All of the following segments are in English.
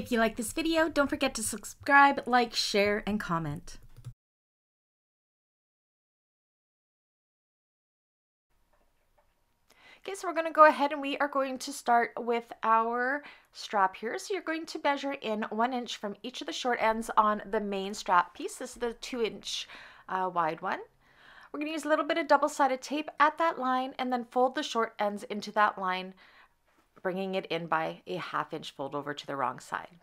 If you like this video, don't forget to subscribe, like, share, and comment. Okay, so we're going to go ahead and we are going to start with our strap here. So you're going to measure in 1 inch from each of the short ends on the main strap piece. This is the 2-inch wide one. We're going to use a little bit of double-sided tape at that line and then fold the short ends into that line, bringing it in by a 1/2 inch fold over to the wrong side.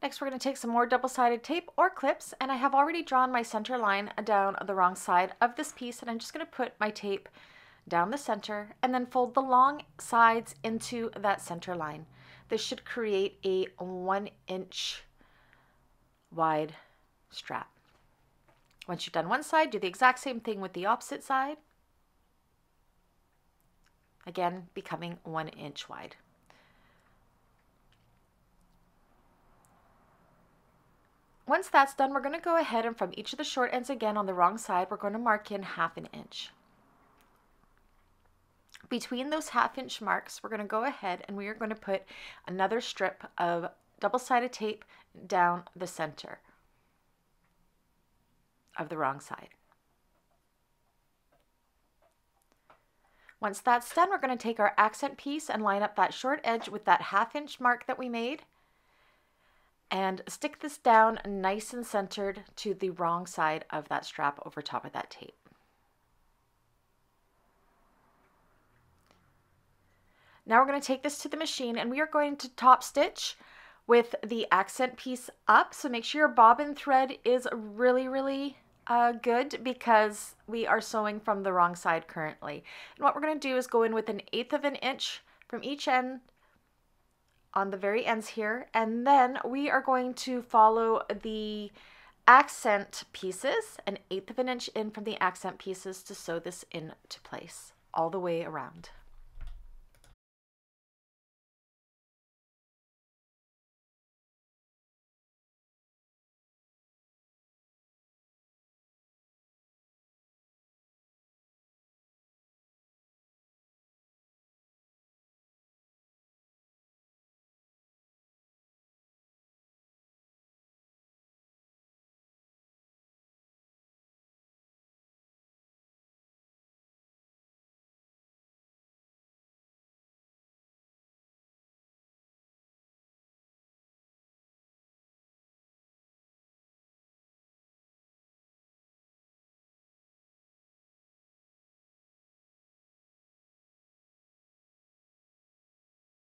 Next, we're going to take some more double-sided tape or clips, and I have already drawn my center line down the wrong side of this piece, and I'm just going to put my tape down the center and then fold the long sides into that center line. This should create a 1 inch wide strap. Once you've done one side, do the exact same thing with the opposite side. Again, becoming 1 inch wide. Once that's done, we're going to go ahead and from each of the short ends again on the wrong side, we're going to mark in 1/2 inch. Between those 1/2 inch marks, we're going to go ahead and we are going to put another strip of double-sided tape down the center of the wrong side. Once that's done, we're going to take our accent piece and line up that short edge with that 1/2 inch mark that we made and stick this down nice and centered to the wrong side of that strap over top of that tape. Now we're going to take this to the machine and we are going to top stitch with the accent piece up. So make sure your bobbin thread is really good because we are sewing from the wrong side currently. And what we're going to do is go in with 1/8 of an inch from each end on the very ends here, and then we are going to follow the accent pieces 1/8 of an inch in from the accent pieces to sew this into place all the way around.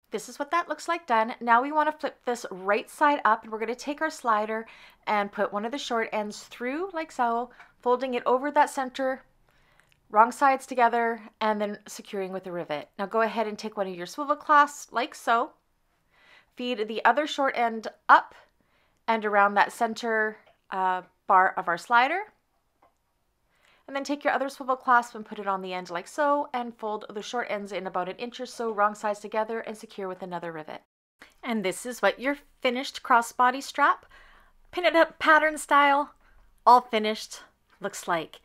This is what that looks like done. Now we want to flip this right side up and we're going to take our slider and put one of the short ends through like so, folding it over that center, wrong sides together, and then securing with a rivet. Now go ahead and take one of your swivel clasps like so, feed the other short end up and around that center bar of our slider, and then take your other swivel clasp and put it on the end like so, and fold the short ends in about 1 inch or so, wrong sides together, and secure with another rivet. And this is what your finished crossbody strap, pin it up pattern style, all finished, looks like.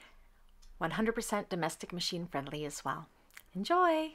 100% domestic machine friendly as well. Enjoy!